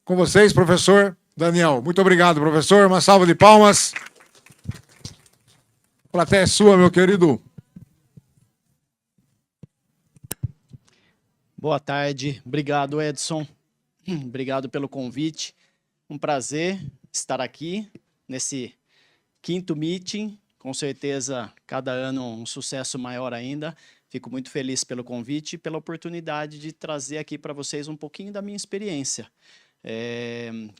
Com vocês, professor Daniel. Muito obrigado, professor. Uma salva de palmas. A plateia é sua, meu querido. Boa tarde. Obrigado, Edson. Obrigado pelo convite. Um prazer estar aqui nesse 5º meeting. Com certeza, cada ano um sucesso maior ainda. Fico muito feliz pelo convite e pela oportunidade de trazer aqui para vocês um pouquinho da minha experiência.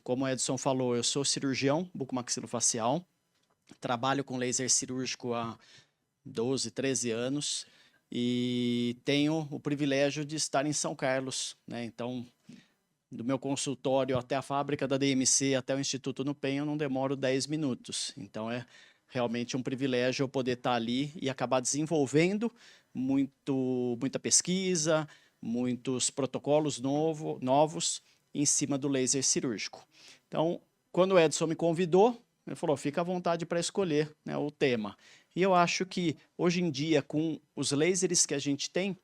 Como o Edson falou, eu sou cirurgião bucomaxilofacial, trabalho com laser cirúrgico há 12, 13 anos e tenho o privilégio de estar em São Carlos, né? Então, do meu consultório até a fábrica da DMC, até o Instituto Nupen, eu não demoro 10 minutos. Então, é realmente um privilégio eu poder estar ali e acabar desenvolvendo muita pesquisa, muitos protocolos novos em cima do laser cirúrgico. Então, quando o Edson me convidou, ele falou, fica à vontade para escolher, né, o tema. E eu acho que, hoje em dia, com os lasers que a gente tem,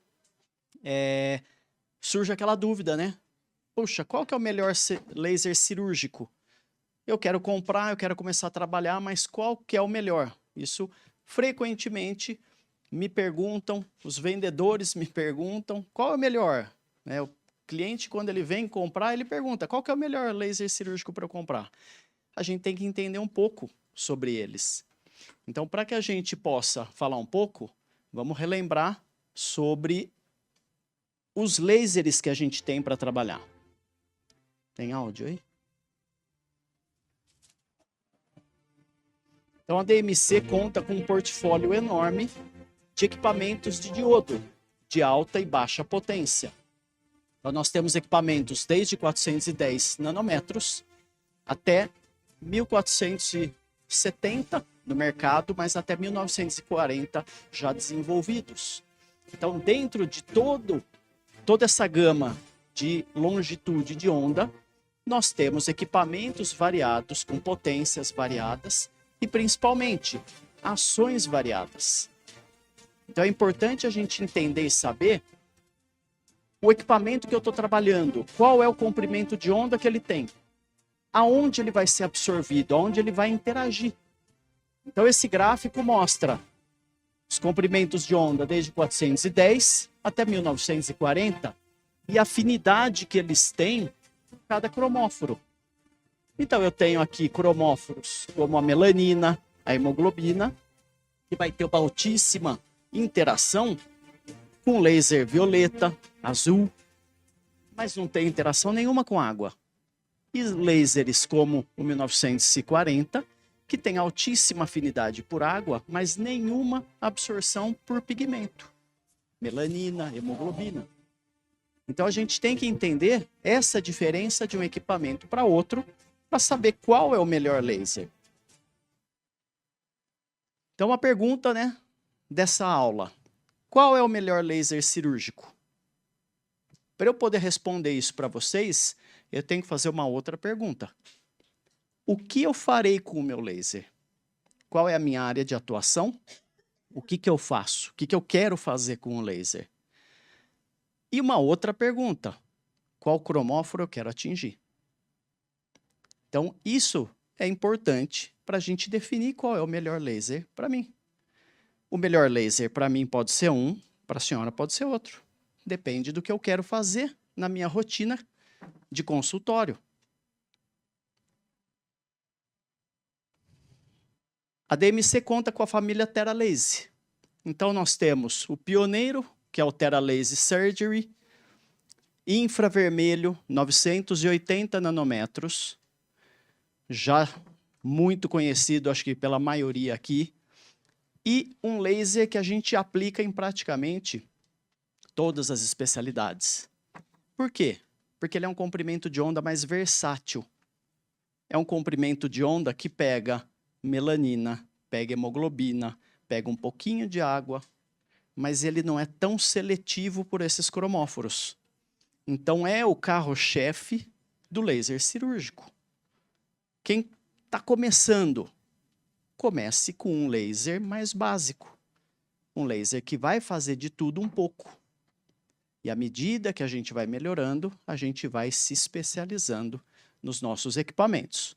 surge aquela dúvida, né? Puxa, qual que é o melhor laser cirúrgico? Eu quero comprar, eu quero começar a trabalhar, mas qual que é o melhor? Isso, frequentemente, me perguntam, os vendedores me perguntam, qual é o melhor? O cliente, quando ele vem comprar, ele pergunta, qual que é o melhor laser cirúrgico para eu comprar? A gente tem que entender um pouco sobre eles. Então, para que a gente possa falar um pouco, vamos relembrar sobre os lasers que a gente tem para trabalhar. Tem áudio aí? Então, a DMC conta com um portfólio enorme de equipamentos de diodo, de alta e baixa potência. Então, nós temos equipamentos desde 410 nanômetros até 1470 no mercado, mas até 1940 já desenvolvidos. Então, dentro de toda essa gama de longitude de onda, nós temos equipamentos variados, com potências variadas e, principalmente, ações variadas. Então, é importante a gente entender e saber o equipamento que eu estou trabalhando, qual é o comprimento de onda que ele tem, aonde ele vai ser absorvido, aonde ele vai interagir. Então, esse gráfico mostra os comprimentos de onda desde 410 até 1940 e a afinidade que eles têm em cada cromóforo. Então, eu tenho aqui cromóforos como a melanina, a hemoglobina, que vai ter uma altíssima interação com laser violeta, azul, mas não tem interação nenhuma com água. E lasers como o 1940, que tem altíssima afinidade por água, mas nenhuma absorção por pigmento. Melanina, hemoglobina. Então a gente tem que entender essa diferença de um equipamento para outro, para saber qual é o melhor laser. Então a pergunta, né, dessa aula, qual é o melhor laser cirúrgico? Para eu poder responder isso para vocês, eu tenho que fazer uma outra pergunta. O que eu farei com o meu laser? Qual é a minha área de atuação? O que eu faço? O que eu quero fazer com o laser? E uma outra pergunta. Qual cromóforo eu quero atingir? Então, isso é importante para a gente definir qual é o melhor laser para mim. O melhor laser para mim pode ser um, para a senhora pode ser outro. Depende do que eu quero fazer na minha rotina de consultório. A DMC conta com a família Theralaser. Então, nós temos o pioneiro, que é o Theralaser Surgery, infravermelho, 980 nanômetros, já muito conhecido, acho que pela maioria aqui, e um laser que a gente aplica em praticamente todas as especialidades. Por quê? Porque ele é um comprimento de onda mais versátil. É um comprimento de onda que pega melanina, pega hemoglobina, pega um pouquinho de água, mas ele não é tão seletivo por esses cromóforos. Então, é o carro-chefe do laser cirúrgico. Quem está começando, comece com um laser mais básico. Um laser que vai fazer de tudo um pouco. E à medida que a gente vai melhorando, a gente vai se especializando nos nossos equipamentos.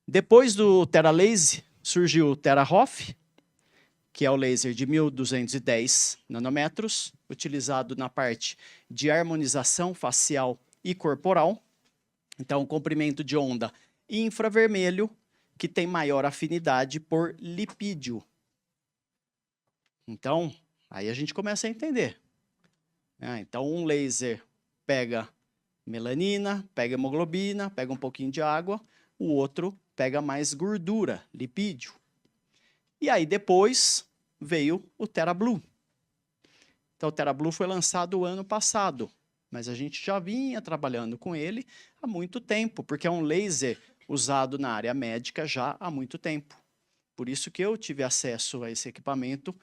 Depois do TeraLase, surgiu o TeraHoff, que é o laser de 1210 nanômetros, utilizado na parte de harmonização facial e corporal. Então, um comprimento de onda infravermelho, que tem maior afinidade por lipídio. Então, aí a gente começa a entender. Então, um laser pega melanina, pega hemoglobina, pega um pouquinho de água, o outro pega mais gordura, lipídio. E aí depois veio o TeraBlue. Então o TeraBlue foi lançado o ano passado, mas a gente já vinha trabalhando com ele há muito tempo, porque é um laser usado na área médica já há muito tempo. Por isso que eu tive acesso a esse equipamento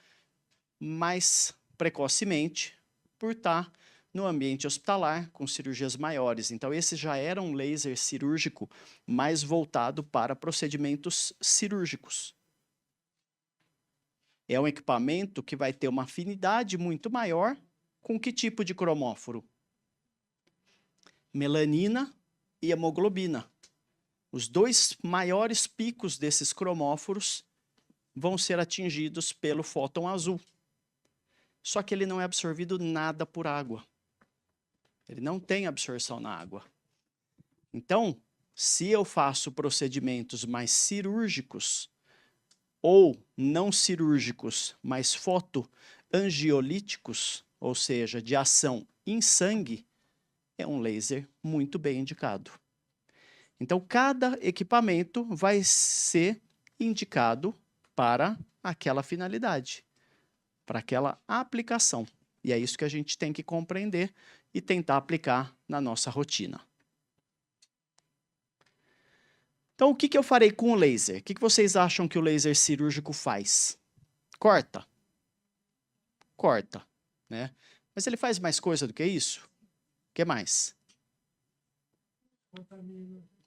mais precocemente, por estar no ambiente hospitalar, com cirurgias maiores. Então, esse já era um laser cirúrgico mais voltado para procedimentos cirúrgicos. É um equipamento que vai ter uma afinidade muito maior com que tipo de cromóforo? Melanina e hemoglobina. Os dois maiores picos desses cromóforos vão ser atingidos pelo fóton azul. Só que ele não é absorvido nada por água. Ele não tem absorção na água. Então, se eu faço procedimentos mais cirúrgicos ou não cirúrgicos, mas fotoangiolíticos, ou seja, de ação em sangue, é um laser muito bem indicado. Então, cada equipamento vai ser indicado para aquela finalidade, para aquela aplicação. E é isso que a gente tem que compreender e tentar aplicar na nossa rotina. Então, o que eu farei com o laser? O que vocês acham que o laser cirúrgico faz? Corta? Corta, né? Mas ele faz mais coisa do que isso? O que mais?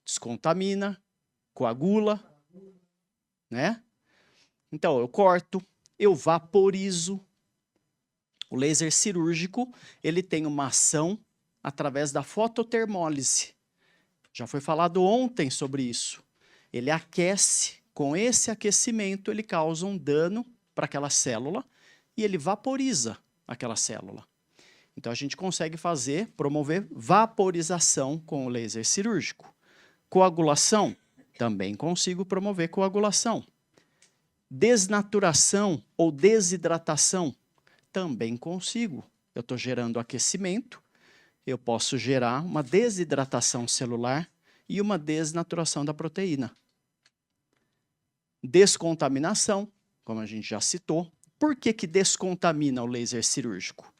Descontamina, coagula, né? Então, eu corto, eu vaporizo. O laser cirúrgico, ele tem uma ação através da fototermólise. Já foi falado ontem sobre isso. Ele aquece, com esse aquecimento ele causa um dano para aquela célula e ele vaporiza aquela célula. Então a gente consegue promover vaporização com o laser cirúrgico. Coagulação, também consigo promover coagulação. Desnaturação ou desidratação, também consigo. Eu estou gerando aquecimento, eu posso gerar uma desidratação celular e uma desnaturação da proteína. Descontaminação, como a gente já citou. Por que descontamina o laser cirúrgico?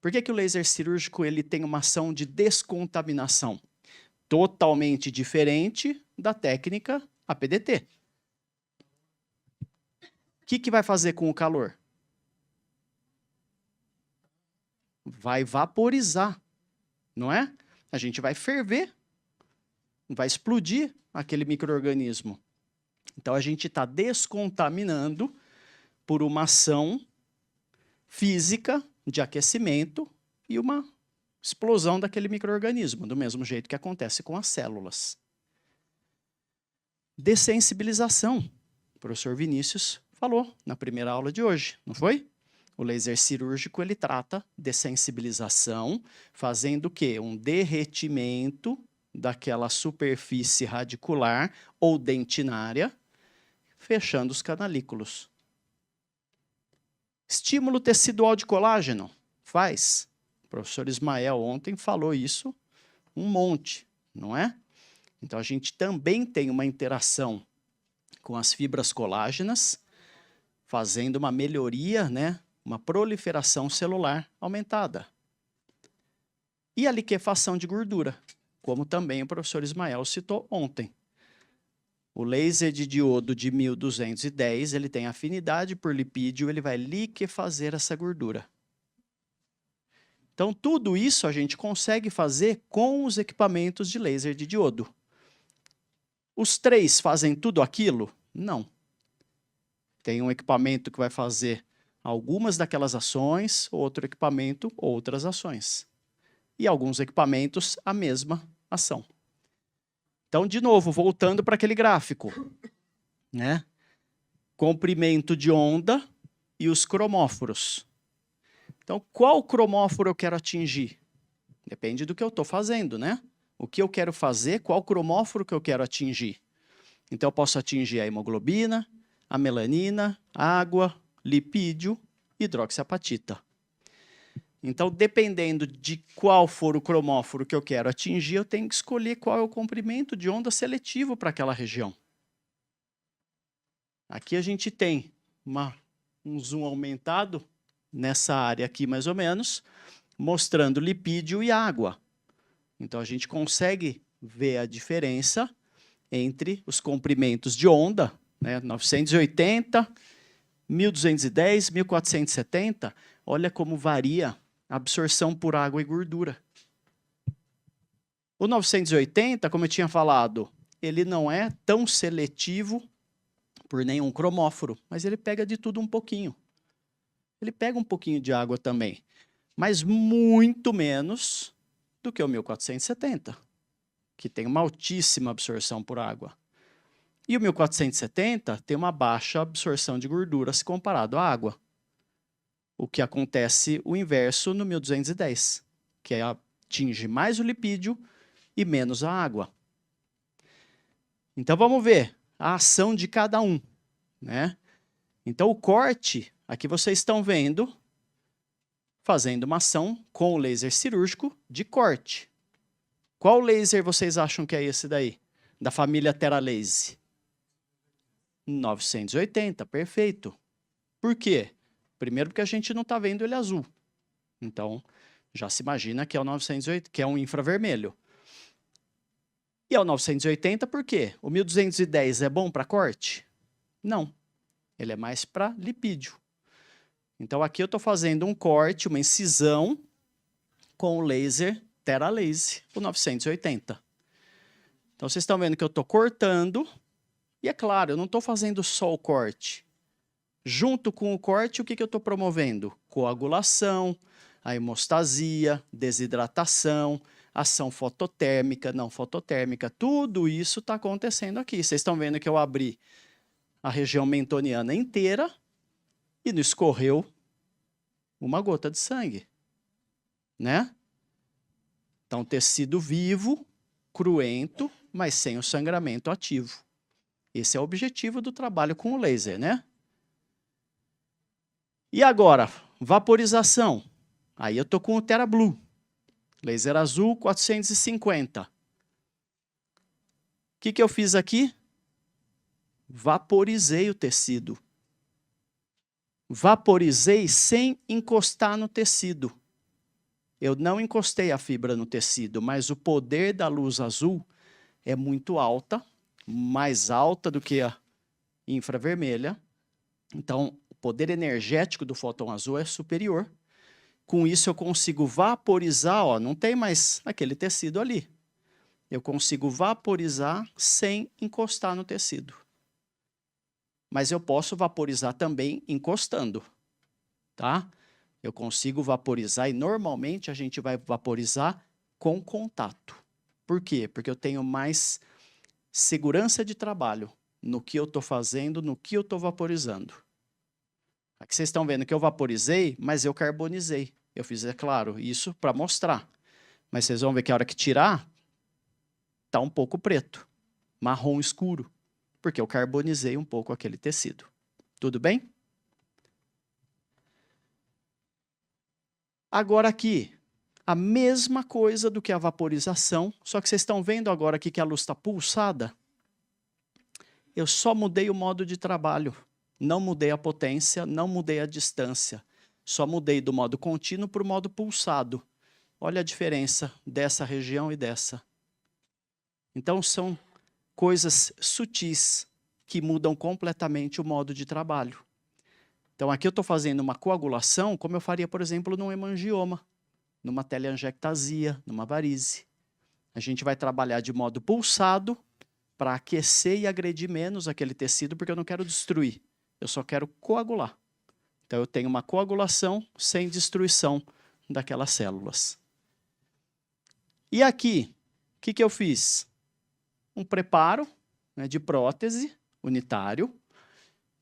Por que o laser cirúrgico ele tem uma ação de descontaminação? Totalmente diferente da técnica APDT. O que vai fazer com o calor? Vai vaporizar, não é? A gente vai ferver, vai explodir aquele micro-organismo. Então, a gente está descontaminando por uma ação física de aquecimento e uma explosão daquele micro-organismo, do mesmo jeito que acontece com as células. Dessensibilização. O professor Vinícius falou na primeira aula de hoje, não foi? O laser cirúrgico, ele trata de sensibilização, fazendo o quê? Um derretimento daquela superfície radicular ou dentinária, fechando os canalículos. Estímulo tecidual de colágeno, faz. O professor Ismael ontem falou isso um monte, não é? Então, a gente também tem uma interação com as fibras colágenas, fazendo uma melhoria, né? Uma proliferação celular aumentada. E a liquefação de gordura, como também o professor Ismael citou ontem. O laser de diodo de 1210, ele tem afinidade por lipídio, ele vai liquefazer essa gordura. Então, tudo isso a gente consegue fazer com os equipamentos de laser de diodo. Os três fazem tudo aquilo? Não. Tem um equipamento que vai fazer algumas daquelas ações, outro equipamento, outras ações. E alguns equipamentos, a mesma ação. Então, de novo, voltando para aquele gráfico, né? Comprimento de onda e os cromóforos. Então, qual cromóforo eu quero atingir? Depende do que eu estou fazendo, né? O que eu quero fazer, qual cromóforo que eu quero atingir. Então, eu posso atingir a hemoglobina, a melanina, a água, lipídio, hidroxiapatita. Então, dependendo de qual for o cromóforo que eu quero atingir, eu tenho que escolher qual é o comprimento de onda seletivo para aquela região. Aqui a gente tem um zoom aumentado nessa área aqui, mais ou menos, mostrando lipídio e água. Então, a gente consegue ver a diferença entre os comprimentos de onda, né, 980, 1210, 1470. Olha como varia a absorção por água e gordura. O 980, como eu tinha falado, ele não é tão seletivo por nenhum cromóforo, mas ele pega de tudo um pouquinho. Ele pega um pouquinho de água também, mas muito menos do que o 1470, que tem uma altíssima absorção por água. E o 1470 tem uma baixa absorção de gordura se comparado à água. O que acontece o inverso no 1210, que atinge mais o lipídio e menos a água. Então vamos ver a ação de cada um, né? Então o corte, aqui vocês estão vendo, fazendo uma ação com o laser cirúrgico de corte. Qual laser vocês acham que é esse daí? Da família Theralase? 980, perfeito. Por quê? Primeiro porque a gente não está vendo ele azul. Então, já se imagina que é o 980, que é um infravermelho. E é o 980 por quê? O 1210 é bom para corte? Não. Ele é mais para lipídio. Então, aqui eu estou fazendo um corte, uma incisão com o laser Theralase, o 980. Então, vocês estão vendo que eu estou cortando. E é claro, eu não estou fazendo só o corte. Junto com o corte, o que eu estou promovendo? Coagulação, a hemostasia, desidratação, ação fototérmica, não fototérmica. Tudo isso está acontecendo aqui. Vocês estão vendo que eu abri a região mentoniana inteira e não escorreu uma gota de sangue, né? Então, tecido vivo, cruento, mas sem o sangramento ativo. Esse é o objetivo do trabalho com o laser, né? E agora, vaporização. Aí eu estou com o TheraBlue. Laser azul 450. O que eu fiz aqui? Vaporizei o tecido. Vaporizei sem encostar no tecido. Eu não encostei a fibra no tecido, mas o poder da luz azul é muito alta, mais alta do que a infravermelha. Então, o poder energético do fóton azul é superior. Com isso, eu consigo vaporizar, ó, não tem mais aquele tecido ali. Eu consigo vaporizar sem encostar no tecido. Mas eu posso vaporizar também encostando, tá? Eu consigo vaporizar e normalmente a gente vai vaporizar com contato. Por quê? Porque eu tenho mais segurança de trabalho no que eu estou fazendo, no que eu estou vaporizando. Aqui vocês estão vendo que eu vaporizei, mas eu carbonizei. Eu fiz, é claro, isso para mostrar. Mas vocês vão ver que a hora que tirar, está um pouco preto, marrom escuro, porque eu carbonizei um pouco aquele tecido. Tudo bem? Agora aqui, a mesma coisa do que a vaporização, só que vocês estão vendo agora aqui que a luz está pulsada? Eu só mudei o modo de trabalho. Não mudei a potência, não mudei a distância. Só mudei do modo contínuo para o modo pulsado. Olha a diferença dessa região e dessa. Então, são coisas sutis que mudam completamente o modo de trabalho. Então, aqui eu estou fazendo uma coagulação, como eu faria, por exemplo, num hemangioma, numa teleangiectasia, numa varize. A gente vai trabalhar de modo pulsado para aquecer e agredir menos aquele tecido, porque eu não quero destruir. Eu só quero coagular. Então, eu tenho uma coagulação sem destruição daquelas células. E aqui, o que eu fiz? um preparo, né, de prótese unitário. O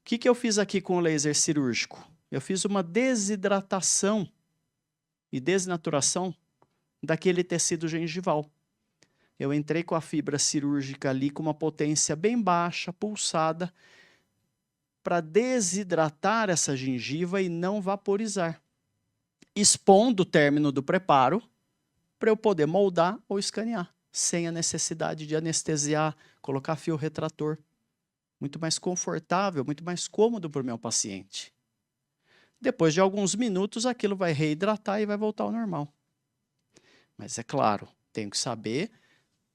que eu fiz aqui com o laser cirúrgico? Eu fiz uma desidratação e desnaturação daquele tecido gengival. Eu entrei com a fibra cirúrgica ali com uma potência bem baixa, pulsada, para desidratar essa gengiva e não vaporizar, expondo o término do preparo para eu poder moldar ou escanear, sem a necessidade de anestesiar, colocar fio retrator. Muito mais confortável, muito mais cômodo para o meu paciente. Depois de alguns minutos, aquilo vai reidratar e vai voltar ao normal. Mas é claro, tenho que saber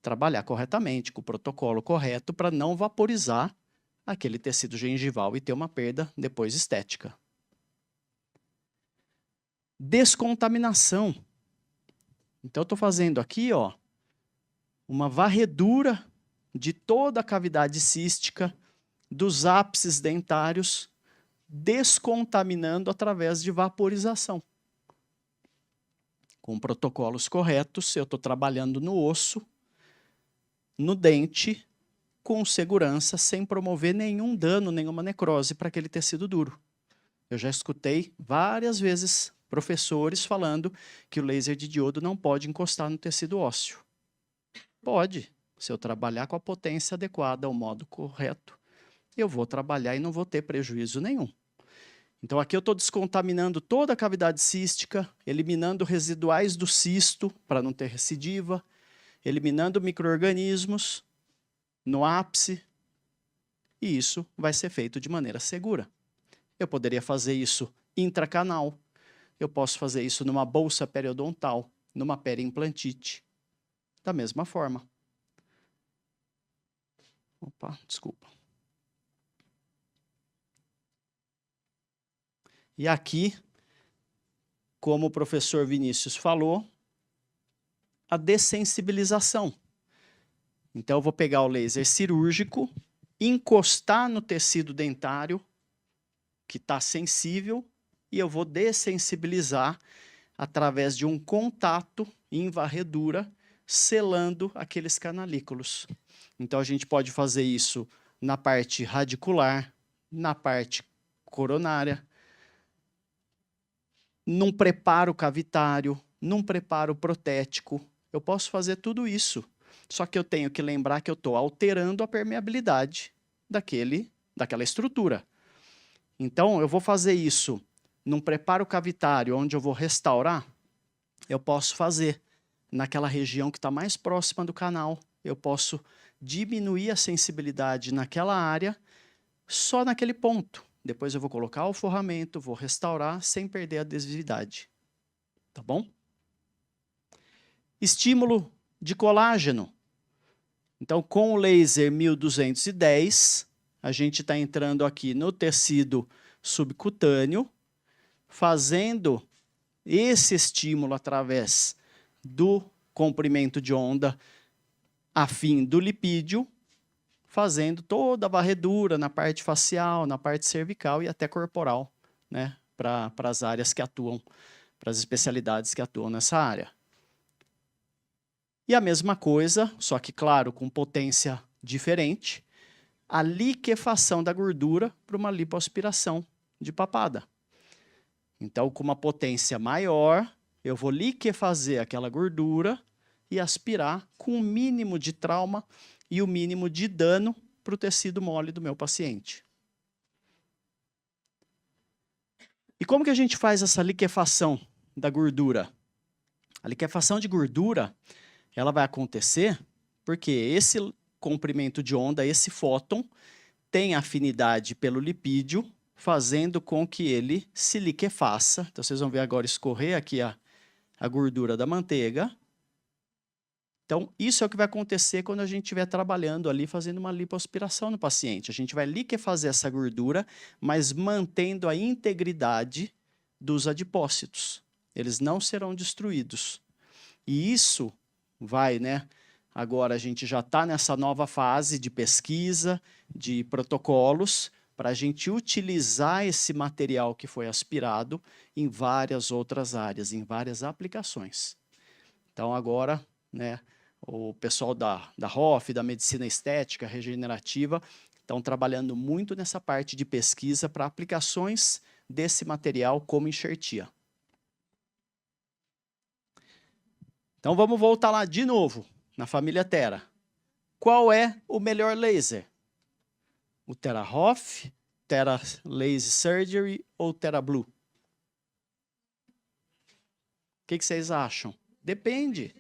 trabalhar corretamente, com o protocolo correto, para não vaporizar aquele tecido gengival e ter uma perda depois estética. Descontaminação. Então, eu estou fazendo aqui, ó, uma varredura de toda a cavidade cística, dos ápices dentários, descontaminando através de vaporização. Com protocolos corretos, eu estou trabalhando no osso, no dente, com segurança, sem promover nenhum dano, nenhuma necrose para aquele tecido duro. Eu já escutei várias vezes professores falando que o laser de diodo não pode encostar no tecido ósseo. Pode, se eu trabalhar com a potência adequada, ao modo correto, eu vou trabalhar e não vou ter prejuízo nenhum. Então aqui eu estou descontaminando toda a cavidade cística, eliminando residuais do cisto para não ter recidiva, eliminando micro-organismos no ápice, e isso vai ser feito de maneira segura. Eu poderia fazer isso intracanal, eu posso fazer isso numa bolsa periodontal, numa periimplantite, da mesma forma. Opa, desculpa. E aqui, como o professor Vinícius falou, a dessensibilização. Então, eu vou pegar o laser cirúrgico, encostar no tecido dentário, que está sensível, e eu vou dessensibilizar através de um contato em varredura, selando aqueles canalículos. Então, a gente pode fazer isso na parte radicular, na parte coronária, num preparo cavitário, num preparo protético. Eu posso fazer tudo isso. Só que eu tenho que lembrar que eu estou alterando a permeabilidade daquela estrutura. Então, eu vou fazer isso num preparo cavitário, onde eu vou restaurar, eu posso fazer naquela região que está mais próxima do canal. Eu posso diminuir a sensibilidade naquela área, só naquele ponto. Depois eu vou colocar o forramento, vou restaurar sem perder a adesividade. Tá bom? Estímulo de colágeno. Então, com o laser 1210, a gente está entrando aqui no tecido subcutâneo, fazendo esse estímulo através do comprimento de onda afim do lipídio, fazendo toda a varredura na parte facial, na parte cervical e até corporal, né, para as áreas que atuam, para as especialidades que atuam nessa área. E a mesma coisa, só que, claro, com potência diferente, a liquefação da gordura para uma lipoaspiração de papada. Então, com uma potência maior, eu vou liquefazer aquela gordura e aspirar com o mínimo de trauma e o mínimo de dano para o tecido mole do meu paciente. E como que a gente faz essa liquefação da gordura? A liquefação de gordura, ela vai acontecer porque esse comprimento de onda, esse fóton, tem afinidade pelo lipídio, fazendo com que ele se liquefaça. Então, vocês vão ver agora escorrer aqui a gordura da manteiga. Então, isso é o que vai acontecer quando a gente estiver trabalhando ali, fazendo uma lipoaspiração no paciente. A gente vai liquefazer essa gordura, mas mantendo a integridade dos adipócitos. Eles não serão destruídos. E isso vai, né? Agora a gente já está nessa nova fase de pesquisa, de protocolos, para a gente utilizar esse material que foi aspirado em várias outras áreas, em várias aplicações. Então agora, né, O pessoal da ROF, da medicina estética regenerativa, estão trabalhando muito nessa parte de pesquisa para aplicações desse material como enxertia. Então vamos voltar lá de novo, na família Thera. Qual é o melhor laser? O TheraHof, Thera Laser Surgery ou TheraBlue? O que vocês acham? Depende.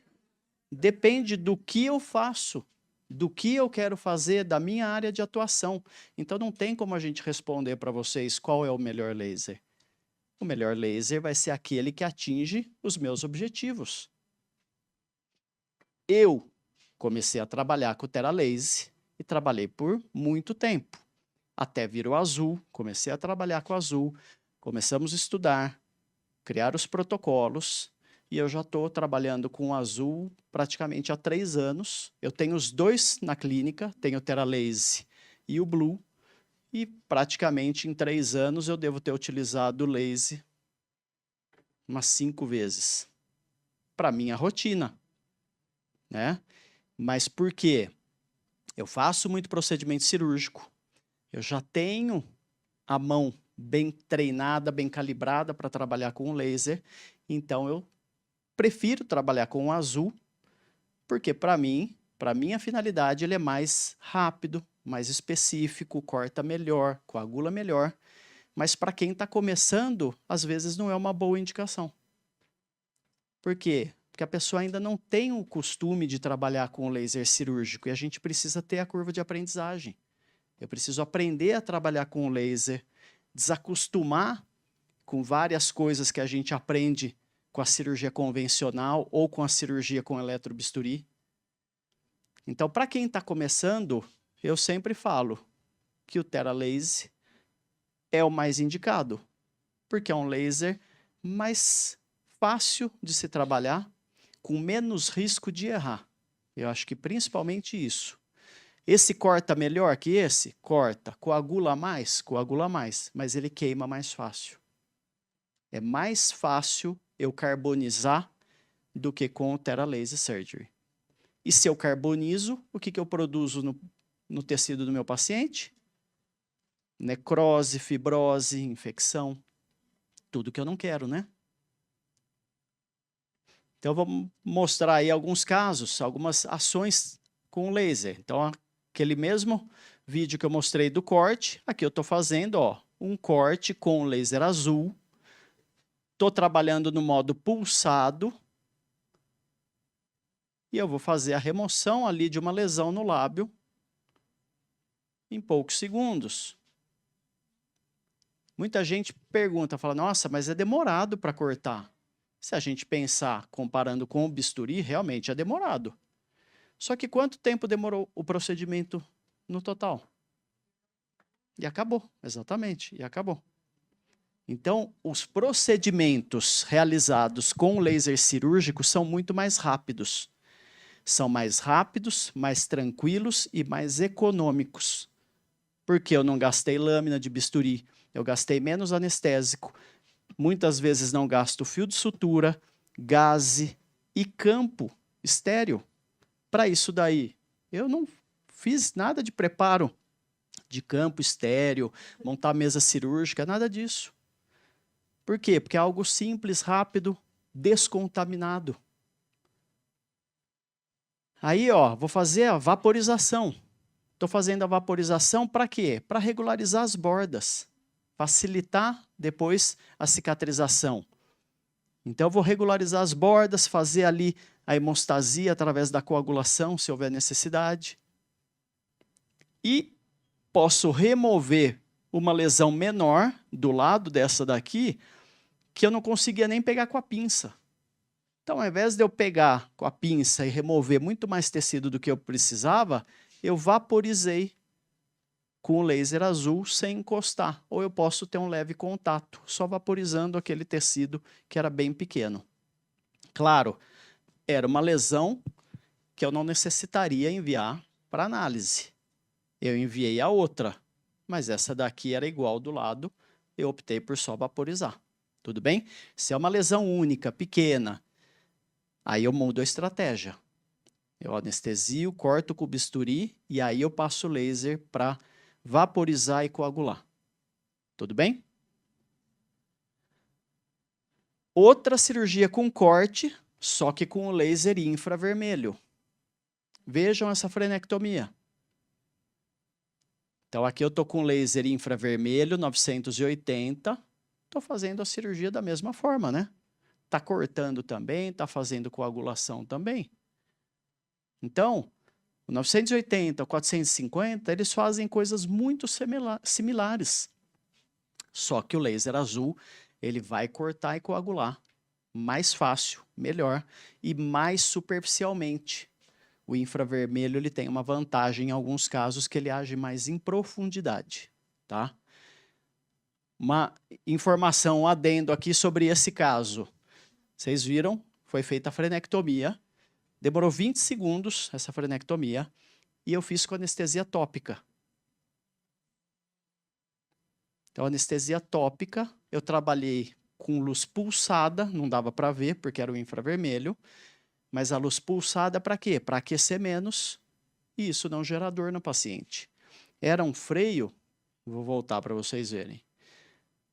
Depende do que eu faço, do que eu quero fazer, da minha área de atuação. Então não tem como a gente responder para vocês qual é o melhor laser. O melhor laser vai ser aquele que atinge os meus objetivos. Eu comecei a trabalhar com o TheraLase e trabalhei por muito tempo. Até vir o azul, comecei a trabalhar com o azul, começamos a estudar, criar os protocolos, e eu já estou trabalhando com o azul praticamente há 3 anos. Eu tenho os dois na clínica, tenho o TheraLase e o Blue, e praticamente em 3 anos eu devo ter utilizado o Laser umas 5 vezes, para minha rotina, né? Mas por quê? Eu faço muito procedimento cirúrgico, eu já tenho a mão bem treinada, bem calibrada para trabalhar com o laser, então eu prefiro trabalhar com o azul, porque para mim, para minha finalidade, ele é mais rápido, mais específico, corta melhor, coagula melhor, mas para quem está começando, às vezes não é uma boa indicação. Por quê? Porque a pessoa ainda não tem o costume de trabalhar com o laser cirúrgico e a gente precisa ter a curva de aprendizagem. Eu preciso aprender a trabalhar com o laser, desacostumar com várias coisas que a gente aprende com a cirurgia convencional ou com a cirurgia com eletrobisturi. Então, para quem está começando, eu sempre falo que o TheraLase é o mais indicado, porque é um laser mais fácil de se trabalhar, com menos risco de errar. Eu acho que principalmente isso. Esse corta melhor que esse? Corta. Coagula mais? Coagula mais, mas ele queima mais fácil. É mais fácil eu carbonizar do que com o TheraLase Surgery. E se eu carbonizo, o que eu produzo no tecido do meu paciente? Necrose, fibrose, infecção. Tudo que eu não quero, né? Então, vamos mostrar aí alguns casos, algumas ações com laser. Então, aquele mesmo vídeo que eu mostrei do corte, aqui eu estou fazendo um corte com laser azul. Estou trabalhando no modo pulsado. E eu vou fazer a remoção ali de uma lesão no lábio em poucos segundos. Muita gente pergunta, fala, nossa, mas é demorado para cortar. Se a gente pensar, comparando com o bisturi, realmente é demorado. Só que quanto tempo demorou o procedimento no total? E acabou, exatamente, e acabou. Então, os procedimentos realizados com laser cirúrgico são muito mais rápidos. São mais rápidos, mais tranquilos e mais econômicos. Porque eu não gastei lâmina de bisturi, eu gastei menos anestésico, muitas vezes não gasto fio de sutura, gaze e campo estéreo. Para isso daí, eu não fiz nada de preparo de campo estéreo, montar mesa cirúrgica, nada disso. Por quê? Porque é algo simples, rápido, descontaminado. Aí, vou fazer a vaporização. Estou fazendo a vaporização para quê? Para regularizar as bordas, facilitar depois a cicatrização. Então, eu vou regularizar as bordas, fazer ali a hemostasia através da coagulação, se houver necessidade. E posso remover uma lesão menor do lado dessa daqui, que eu não conseguia nem pegar com a pinça. Então, ao invés de eu pegar com a pinça e remover muito mais tecido do que eu precisava, eu vaporizei com o laser azul sem encostar. Ou eu posso ter um leve contato, só vaporizando aquele tecido que era bem pequeno. Claro, era uma lesão que eu não necessitaria enviar para análise. Eu enviei a outra, mas essa daqui era igual do lado, eu optei por só vaporizar. Tudo bem? Se é uma lesão única, pequena, aí eu mudo a estratégia. Eu anestesio, corto com o bisturi e aí eu passo o laser para vaporizar e coagular. Tudo bem? Outra cirurgia com corte, só que com o laser infravermelho. Vejam essa frenectomia. Então aqui eu estou com laser infravermelho 980, estou fazendo a cirurgia da mesma forma, né? Está cortando também, está fazendo coagulação também. Então, o 980, o 450, eles fazem coisas muito similares. Só que o laser azul, ele vai cortar e coagular mais fácil, melhor e mais superficialmente. O infravermelho ele tem uma vantagem em alguns casos que ele age mais em profundidade, tá? Uma informação adendo aqui sobre esse caso. Vocês viram? Foi feita a frenectomia. Demorou 20 segundos essa frenectomia e eu fiz com anestesia tópica. Então, anestesia tópica, eu trabalhei com luz pulsada, não dava para ver porque era o infravermelho, mas a luz pulsada para quê? Para aquecer menos e isso não gerar dor no paciente. Era um freio, vou voltar para vocês verem,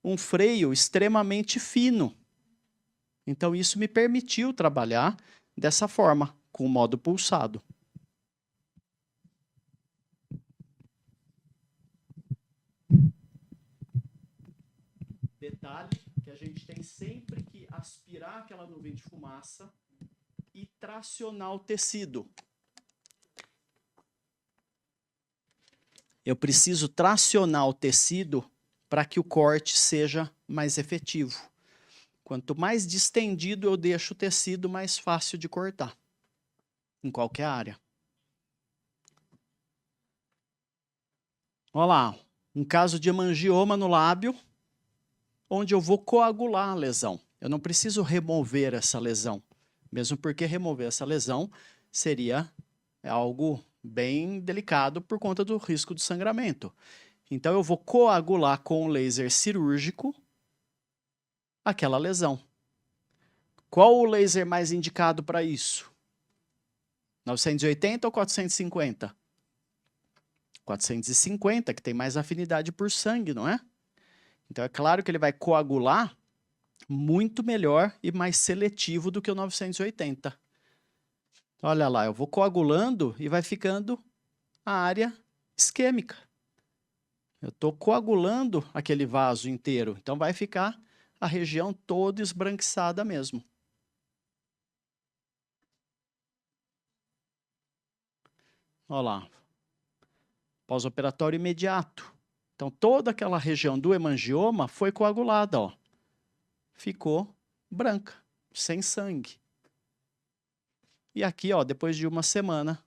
um freio extremamente fino. Então, isso me permitiu trabalhar dessa forma, com o modo pulsado. Detalhe que a gente tem sempre que aspirar aquela nuvem de fumaça e tracionar o tecido. Eu preciso tracionar o tecido para que o corte seja mais efetivo. Quanto mais distendido eu deixo o tecido, mais fácil de cortar, em qualquer área. Olha lá, um caso de hemangioma no lábio, onde eu vou coagular a lesão. Eu não preciso remover essa lesão, mesmo porque remover essa lesão seria algo bem delicado por conta do risco de sangramento. Então, eu vou coagular com o laser cirúrgico aquela lesão. Qual o laser mais indicado para isso? 980 ou 450? 450, que tem mais afinidade por sangue, não é? Então, é claro que ele vai coagular muito melhor e mais seletivo do que o 980. Olha lá, eu vou coagulando e vai ficando a área isquêmica. Eu estou coagulando aquele vaso inteiro, então vai ficar a região toda esbranquiçada mesmo. Olha lá, pós-operatório imediato. Então, toda aquela região do hemangioma foi coagulada, ó. Ficou branca, sem sangue. E aqui, ó, depois de uma semana,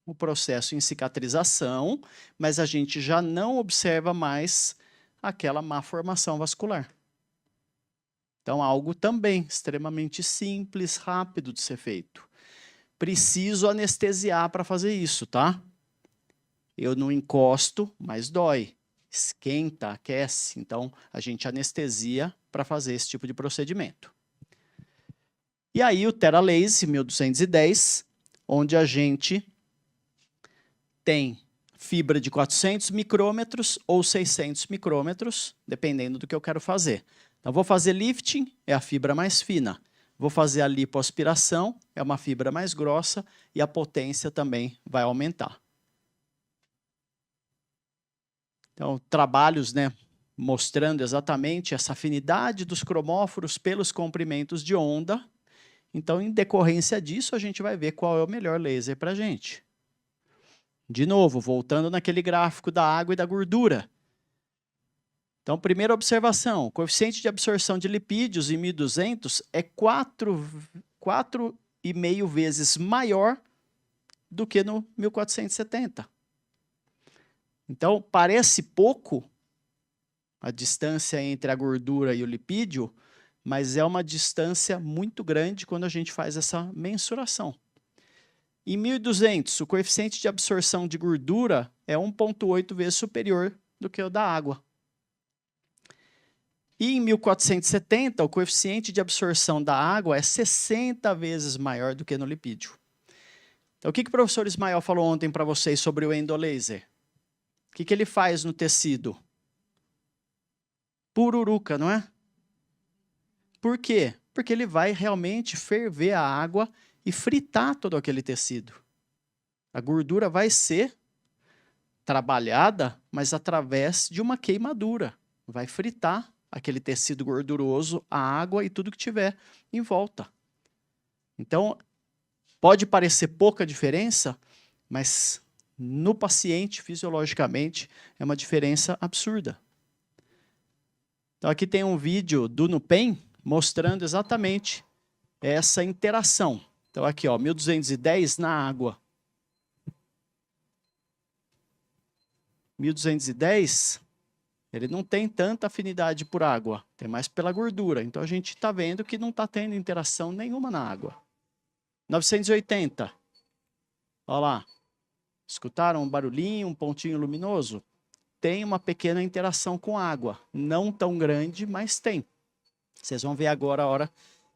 o processo em cicatrização, mas a gente já não observa mais aquela má formação vascular. Então, algo também extremamente simples, rápido de ser feito. Preciso anestesiar para fazer isso, tá? Eu não encosto, mas dói. Esquenta, aquece. Então, a gente anestesia para fazer esse tipo de procedimento. E aí, o Theralase 1210, onde a gente tem fibra de 400 micrômetros ou 600 micrômetros, dependendo do que eu quero fazer. Então, vou fazer lifting, é a fibra mais fina. Vou fazer a lipoaspiração, é uma fibra mais grossa, e a potência também vai aumentar. Então, trabalhos, né, mostrando exatamente essa afinidade dos cromóforos pelos comprimentos de onda. Então, em decorrência disso, a gente vai ver qual é o melhor laser para a gente. De novo, voltando naquele gráfico da água e da gordura. Então, primeira observação, o coeficiente de absorção de lipídios em 1200 é 4,5 vezes maior do que no 1470. Então, parece pouco a distância entre a gordura e o lipídio, mas é uma distância muito grande quando a gente faz essa mensuração. Em 1200, o coeficiente de absorção de gordura é 1,8 vezes superior do que o da água. E em 1470, o coeficiente de absorção da água é 60 vezes maior do que no lipídio. Então, o que o professor Ismael falou ontem para vocês sobre o endolaser? O que ele faz no tecido? Pururuca, não é? Por quê? Porque ele vai realmente ferver a água e fritar todo aquele tecido. A gordura vai ser trabalhada, mas através de uma queimadura. Vai fritar aquele tecido gorduroso, a água e tudo que tiver em volta. Então, pode parecer pouca diferença, mas no paciente, fisiologicamente, é uma diferença absurda. Então, aqui tem um vídeo do Nupen mostrando exatamente essa interação. Então, aqui, ó, 1210 na água. 1210, ele não tem tanta afinidade por água, tem mais pela gordura. Então, a gente está vendo que não está tendo interação nenhuma na água. 980, olha lá. Escutaram um barulhinho, um pontinho luminoso? Tem uma pequena interação com água. Não tão grande, mas tem. Vocês vão ver agora a hora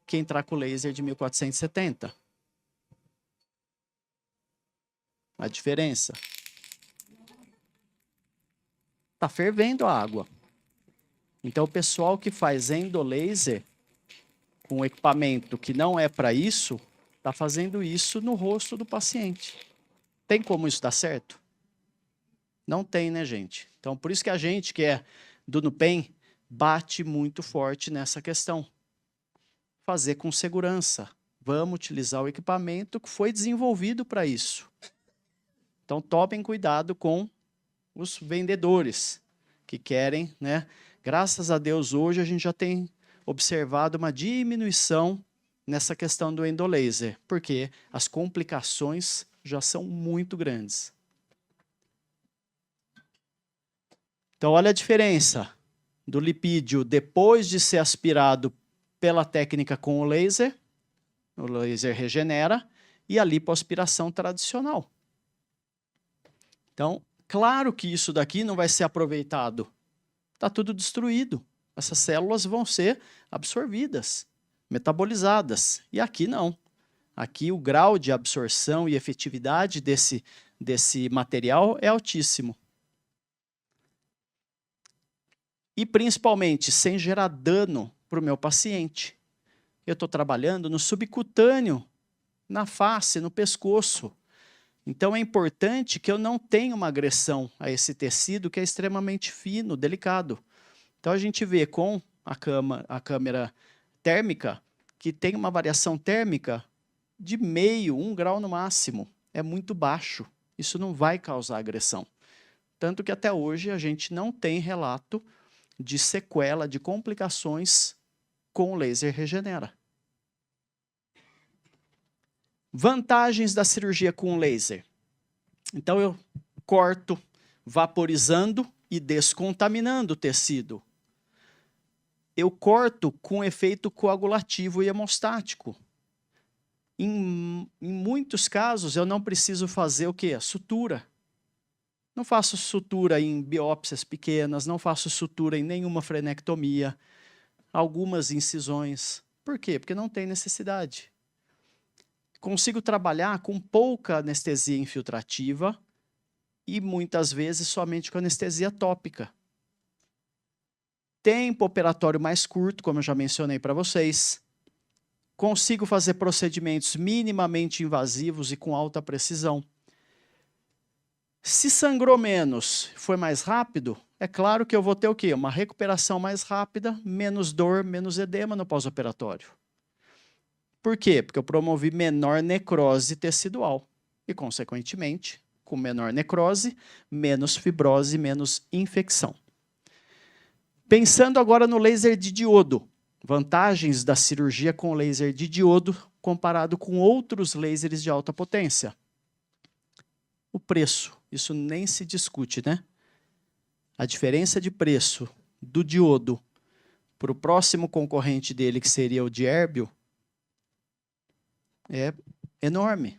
que entrar com o laser de 1470. A diferença. Está fervendo a água. Então, o pessoal que faz endolaser com equipamento que não é para isso, está fazendo isso no rosto do paciente. Tem como isso dar certo? Não tem, né, gente? Então, por isso que a gente que é do Nupen bate muito forte nessa questão. Fazer com segurança. Vamos utilizar o equipamento que foi desenvolvido para isso. Então, tomem cuidado com os vendedores que querem, né? Graças a Deus, hoje a gente já tem observado uma diminuição nessa questão do endolaser, porque as complicações já são muito grandes. Então, olha a diferença do lipídio depois de ser aspirado pela técnica com o laser regenera, e a lipoaspiração tradicional. Então, claro que isso daqui não vai ser aproveitado. Está tudo destruído. Essas células vão ser absorvidas, metabolizadas. E aqui não. Aqui o grau de absorção e efetividade desse material é altíssimo. E principalmente sem gerar dano para o meu paciente. Eu estou trabalhando no subcutâneo, na face, no pescoço. Então é importante que eu não tenha uma agressão a esse tecido que é extremamente fino, delicado. Então a gente vê com a câmera térmica que tem uma variação térmica de 0,5, 1 grau no máximo. É muito baixo. Isso não vai causar agressão. Tanto que até hoje a gente não tem relato de sequela, de complicações com o laser regenera. Vantagens da cirurgia com laser. Então eu corto vaporizando e descontaminando o tecido. Eu corto com efeito coagulativo e hemostático. Em muitos casos eu não preciso fazer o quê? A sutura. Não faço sutura em biópsias pequenas, não faço sutura em nenhuma frenectomia, algumas incisões. Por quê? Porque não tem necessidade. Consigo trabalhar com pouca anestesia infiltrativa e muitas vezes somente com anestesia tópica. Tempo operatório mais curto, como eu já mencionei para vocês. Consigo fazer procedimentos minimamente invasivos e com alta precisão. Se sangrou menos, foi mais rápido, é claro que eu vou ter o quê? Uma recuperação mais rápida, menos dor, menos edema no pós-operatório. Por quê? Porque eu promovi menor necrose tecidual e, consequentemente, com menor necrose, menos fibrose, menos infecção. Pensando agora no laser de diodo, vantagens da cirurgia com laser de diodo comparado com outros lasers de alta potência. O preço, isso nem se discute, né? A diferença de preço do diodo para o próximo concorrente dele, que seria o diérbio, é enorme.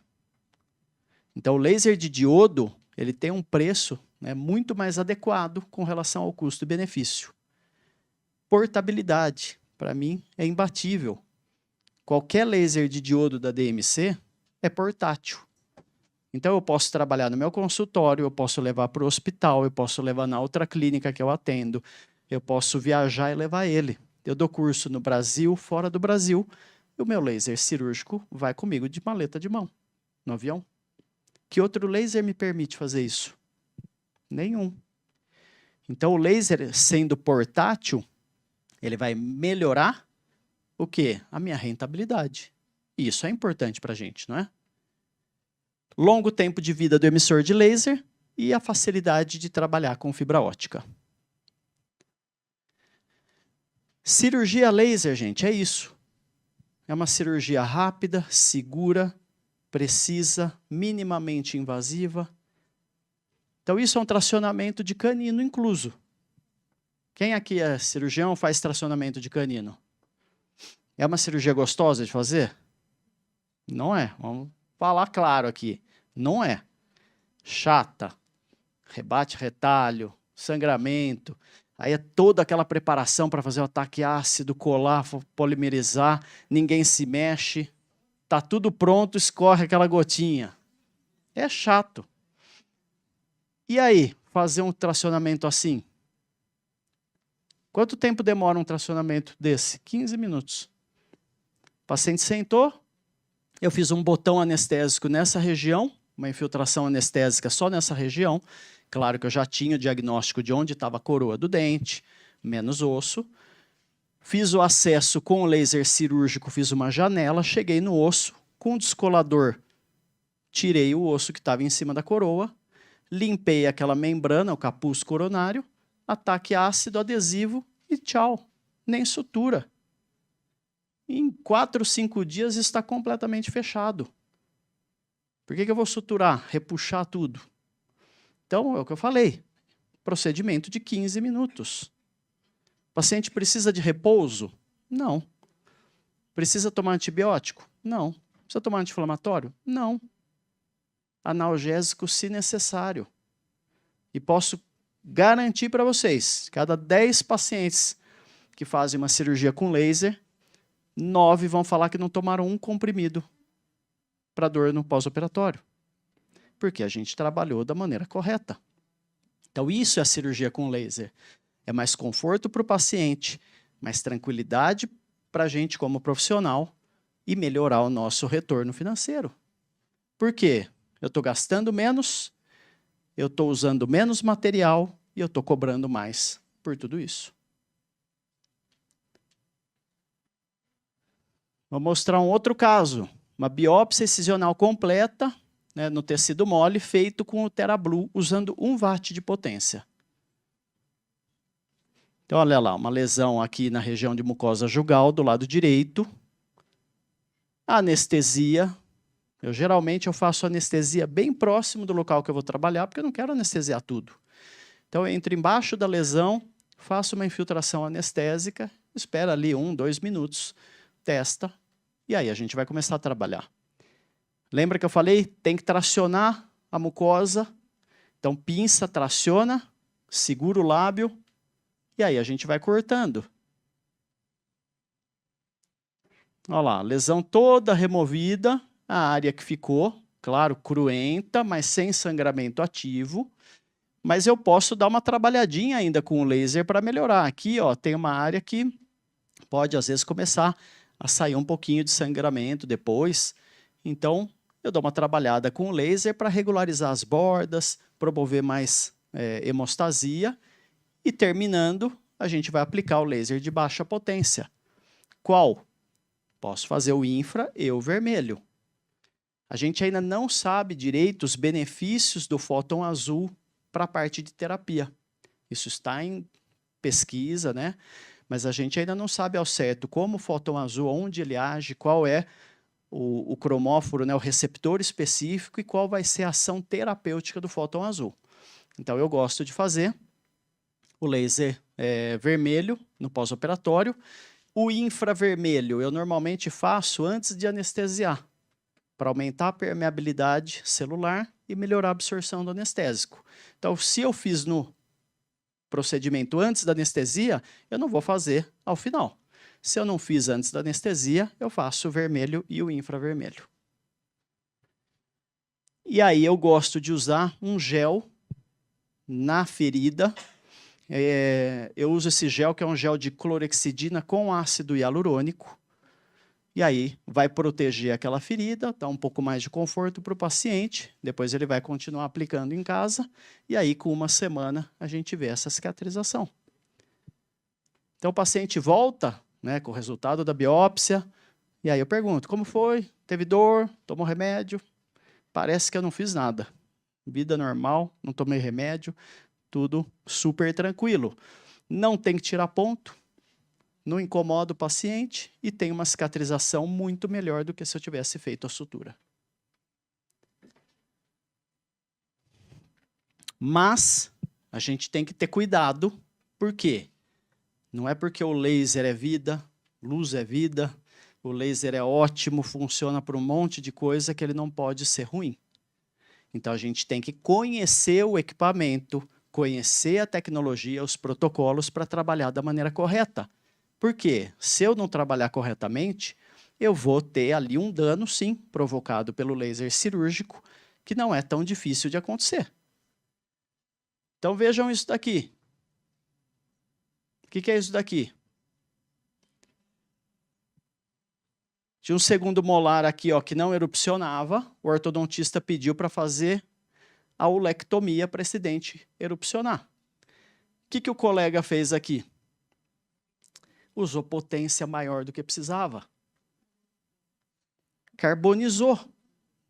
Então, o laser de diodo, ele tem um preço, né, muito mais adequado com relação ao custo-benefício. Portabilidade, para mim, é imbatível. Qualquer laser de diodo da DMC é portátil. Então, eu posso trabalhar no meu consultório, eu posso levar para o hospital, eu posso levar na outra clínica que eu atendo, eu posso viajar e levar ele. Eu dou curso no Brasil, fora do Brasil, e o meu laser cirúrgico vai comigo de maleta de mão, no avião. Que outro laser me permite fazer isso? Nenhum. Então, o laser, sendo portátil, ele vai melhorar o quê? A minha rentabilidade. E isso é importante para a gente, não é? Longo tempo de vida do emissor de laser e a facilidade de trabalhar com fibra ótica. Cirurgia laser, gente, é isso. É uma cirurgia rápida, segura, precisa, minimamente invasiva. Então, isso é um tracionamento de canino incluso. Quem aqui é cirurgião faz tracionamento de canino? É uma cirurgia gostosa de fazer? Não é. Vamos falar claro aqui. Não é. Chata. Rebate retalho, sangramento. Aí é toda aquela preparação para fazer o ataque ácido, colar, polimerizar, ninguém se mexe. Tá tudo pronto, escorre aquela gotinha. É chato. E aí, fazer um tracionamento assim? Quanto tempo demora um tracionamento desse? 15 minutos. O paciente sentou, eu fiz um botão anestésico nessa região, uma infiltração anestésica só nessa região. Claro que eu já tinha o diagnóstico de onde estava a coroa do dente, menos osso. Fiz o acesso com o laser cirúrgico, fiz uma janela, cheguei no osso, com o descolador, tirei o osso que estava em cima da coroa, limpei aquela membrana, o capuz coronário, ataque ácido, adesivo e tchau, nem sutura. Em 4, 5 dias está completamente fechado. Por que eu vou suturar, repuxar tudo? Então, é o que eu falei, procedimento de 15 minutos. O paciente precisa de repouso? Não. Precisa tomar antibiótico? Não. Precisa tomar anti-inflamatório? Não. Analgésico se necessário. E posso garantir para vocês, cada 10 pacientes que fazem uma cirurgia com laser, 9 vão falar que não tomaram um comprimido para dor no pós-operatório. Porque a gente trabalhou da maneira correta. Então, isso é a cirurgia com laser. É mais conforto para o paciente, mais tranquilidade para a gente como profissional e melhorar o nosso retorno financeiro. Por quê? Eu estou gastando menos, eu estou usando menos material e eu estou cobrando mais por tudo isso. Vou mostrar um outro caso. Uma biópsia excisional completa, né, no tecido mole, feito com o TeraBlue, usando 1 watt de potência. Então, olha lá, uma lesão aqui na região de mucosa jugal, do lado direito. A anestesia. Geralmente eu faço anestesia bem próximo do local que eu vou trabalhar, porque eu não quero anestesiar tudo. Então, eu entro embaixo da lesão, faço uma infiltração anestésica, espera ali 1, 2 minutos, testa, e aí a gente vai começar a trabalhar. Lembra que eu falei? Tem que tracionar a mucosa. Então, pinça, traciona, segura o lábio, e aí a gente vai cortando. Olha lá, lesão toda removida, a área que ficou, claro, cruenta, mas sem sangramento ativo. Mas eu posso dar uma trabalhadinha ainda com o laser para melhorar. Aqui, ó, tem uma área que pode, às vezes, começar a sair um pouquinho de sangramento depois. Então, eu dou uma trabalhada com o laser para regularizar as bordas, promover mais hemostasia. E terminando, a gente vai aplicar o laser de baixa potência. Qual? Posso fazer o infra e o vermelho. A gente ainda não sabe direito os benefícios do fóton azul para a parte de terapia. Isso está em pesquisa, né? Mas a gente ainda não sabe ao certo como o fóton azul, onde ele age, qual é o cromóforo, né, o receptor específico e qual vai ser a ação terapêutica do fóton azul. Então, eu gosto de fazer o laser vermelho no pós-operatório. O infravermelho eu normalmente faço antes de anestesiar, para aumentar a permeabilidade celular e melhorar a absorção do anestésico. Então, se eu fiz no procedimento antes da anestesia, eu não vou fazer ao final. Se eu não fiz antes da anestesia, eu faço o vermelho e o infravermelho. E aí eu gosto de usar um gel na ferida. Eu uso esse gel, que é um gel de clorexidina com ácido hialurônico. E aí vai proteger aquela ferida, dá um pouco mais de conforto para o paciente. Depois ele vai continuar aplicando em casa. E aí, com uma semana, a gente vê essa cicatrização. Então, o paciente volta, né, com o resultado da biópsia. E aí eu pergunto, como foi? Teve dor? Tomou remédio? Parece que eu não fiz nada. Vida normal, não tomei remédio, tudo super tranquilo. Não tem que tirar ponto, não incomoda o paciente e tem uma cicatrização muito melhor do que se eu tivesse feito a sutura. Mas a gente tem que ter cuidado, por quê? Não é porque o laser é vida, luz é vida, o laser é ótimo, funciona para um monte de coisa que ele não pode ser ruim. Então a gente tem que conhecer o equipamento, conhecer a tecnologia, os protocolos para trabalhar da maneira correta. Por quê? Se eu não trabalhar corretamente, eu vou ter ali um dano, sim, provocado pelo laser cirúrgico, que não é tão difícil de acontecer. Então vejam isso daqui. O que é isso daqui? Tinha um segundo molar aqui, ó, que não erupcionava. O ortodontista pediu para fazer a ulectomia para esse dente erupcionar. O que o colega fez aqui? Usou potência maior do que precisava. Carbonizou.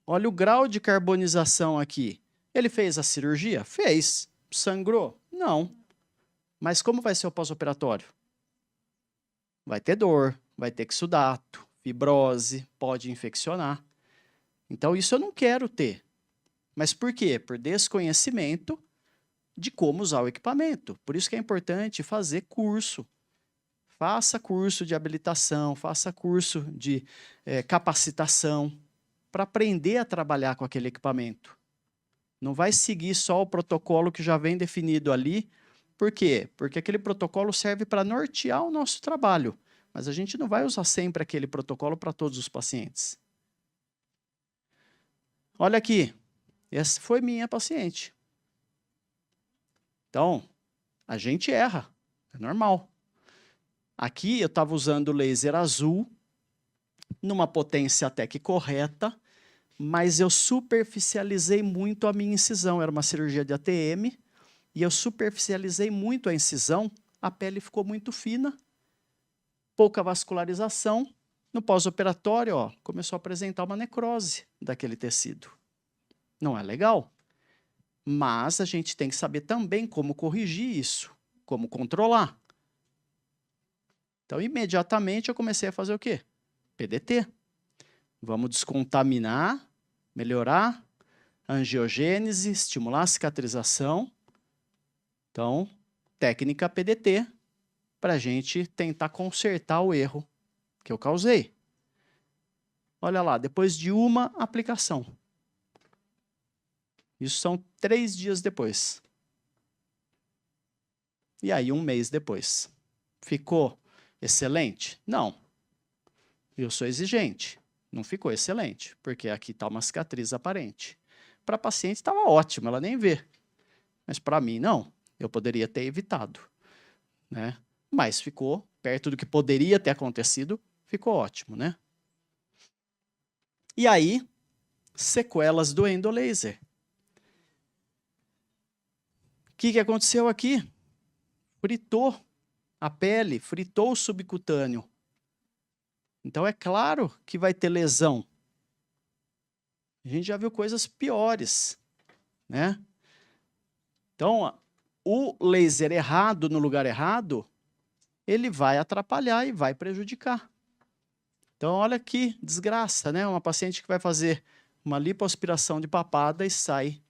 Olha o grau de carbonização aqui. Ele fez a cirurgia? Fez. Sangrou? Não. Mas como vai ser o pós-operatório? Vai ter dor, vai ter exudato, fibrose, pode infeccionar. Então, isso eu não quero ter. Mas por quê? Por desconhecimento de como usar o equipamento. Por isso que é importante fazer curso. Faça curso de habilitação, faça curso de capacitação para aprender a trabalhar com aquele equipamento. Não vai seguir só o protocolo que já vem definido ali. Por quê? Porque aquele protocolo serve para nortear o nosso trabalho. Mas a gente não vai usar sempre aquele protocolo para todos os pacientes. Olha aqui. Essa foi minha paciente. Então, a gente erra. É normal. Aqui eu estava usando o laser azul, numa potência até que correta, mas eu superficializei muito a minha incisão. Era uma cirurgia de ATM, e eu superficializei muito a incisão, a pele ficou muito fina, pouca vascularização. No pós-operatório, ó, começou a apresentar uma necrose daquele tecido. Não é legal. Mas a gente tem que saber também como corrigir isso, como controlar. Então, imediatamente eu comecei a fazer o quê? PDT. Vamos descontaminar, melhorar a angiogênese, estimular a cicatrização. Então, técnica PDT, para a gente tentar consertar o erro que eu causei. Olha lá, depois de uma aplicação. Isso são 3 dias depois. E aí, 1 mês depois. Ficou excelente? Não. Eu sou exigente. Não ficou excelente, porque aqui está uma cicatriz aparente. Para a paciente estava ótimo, ela nem vê. Mas para mim, não. Eu poderia ter evitado, né? Mas ficou perto do que poderia ter acontecido, ficou ótimo, né? E aí, sequelas do endolaser. O que aconteceu aqui? Fritou a pele, fritou o subcutâneo. Então, é claro que vai ter lesão. A gente já viu coisas piores, né? Então, o laser errado no lugar errado, ele vai atrapalhar e vai prejudicar. Então, olha que desgraça, né? Uma paciente que vai fazer uma lipoaspiração de papada e sai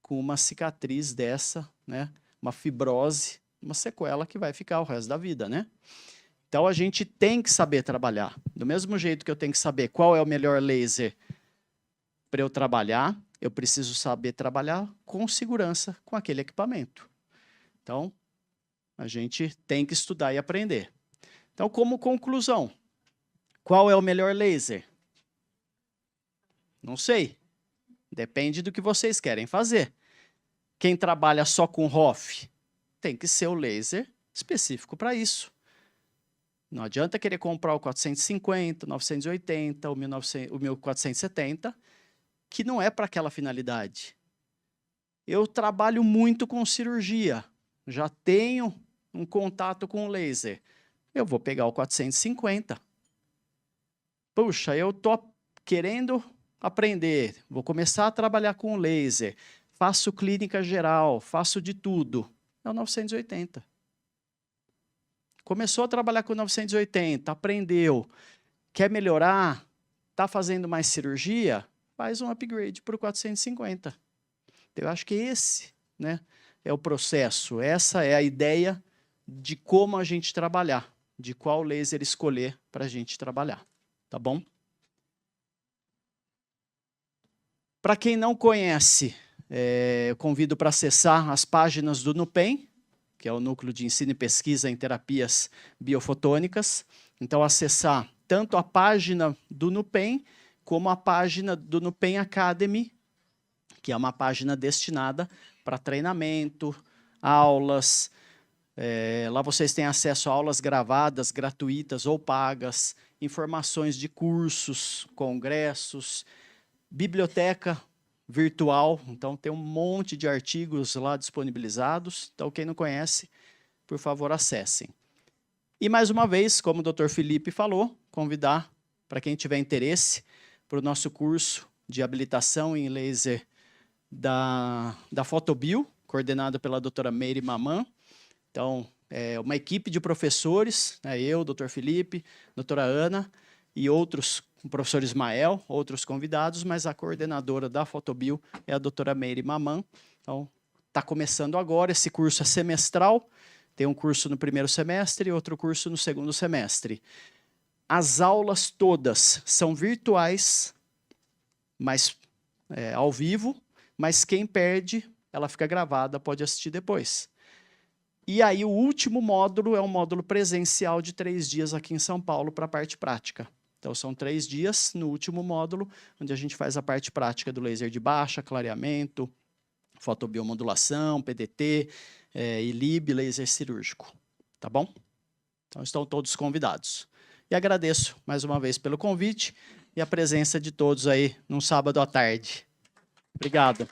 com uma cicatriz dessa, né? Uma fibrose, uma sequela que vai ficar o resto da vida, né? Então, a gente tem que saber trabalhar. Do mesmo jeito que eu tenho que saber qual é o melhor laser para eu trabalhar, eu preciso saber trabalhar com segurança com aquele equipamento. Então, a gente tem que estudar e aprender. Então, como conclusão, qual é o melhor laser? Não sei. Depende do que vocês querem fazer. Quem trabalha só com ROF, tem que ser o laser específico para isso. Não adianta querer comprar o 450, 980, o 1470, que não é para aquela finalidade. Eu trabalho muito com cirurgia, já tenho um contato com o laser. Eu vou pegar o 450. Puxa, eu tô querendo aprender, vou começar a trabalhar com laser, faço clínica geral, faço de tudo. É o 980. Começou a trabalhar com 980, aprendeu, quer melhorar, está fazendo mais cirurgia, faz um upgrade para o 450. Eu acho que esse, né, é o processo, essa é a ideia de como a gente trabalhar, de qual laser escolher para a gente trabalhar, tá bom? Para quem não conhece, eu convido para acessar as páginas do NUPEM, que é o Núcleo de Ensino e Pesquisa em Terapias Biofotônicas. Então, acessar tanto a página do NUPEM, como a página do NUPEM Academy, que é uma página destinada para treinamento, aulas. Lá vocês têm acesso a aulas gravadas, gratuitas ou pagas, informações de cursos, congressos, biblioteca virtual. Então, tem um monte de artigos lá disponibilizados. Então, quem não conhece, por favor, acessem. E, mais uma vez, como o Dr. Felipe falou, convidar para quem tiver interesse para o nosso curso de habilitação em laser da Photobio, coordenado pela doutora Meire Mamã. Então, é uma equipe de professores, eu, doutor Felipe, doutora Ana e outros, o professor Ismael, outros convidados, mas a coordenadora da Photobio é a doutora Meire Mamã. Então, está começando agora, esse curso é semestral, tem um curso no primeiro semestre e outro curso no segundo semestre. As aulas todas são virtuais, mas ao vivo, mas quem perde, ela fica gravada, pode assistir depois. E aí o último módulo é um módulo presencial de 3 dias aqui em São Paulo para a parte prática. Então são 3 dias no último módulo, onde a gente faz a parte prática do laser de baixa, clareamento, fotobiomodulação, PDT, ILIB, laser cirúrgico. Tá bom? Então estão todos convidados. E agradeço mais uma vez pelo convite e a presença de todos aí num sábado à tarde. Obrigado.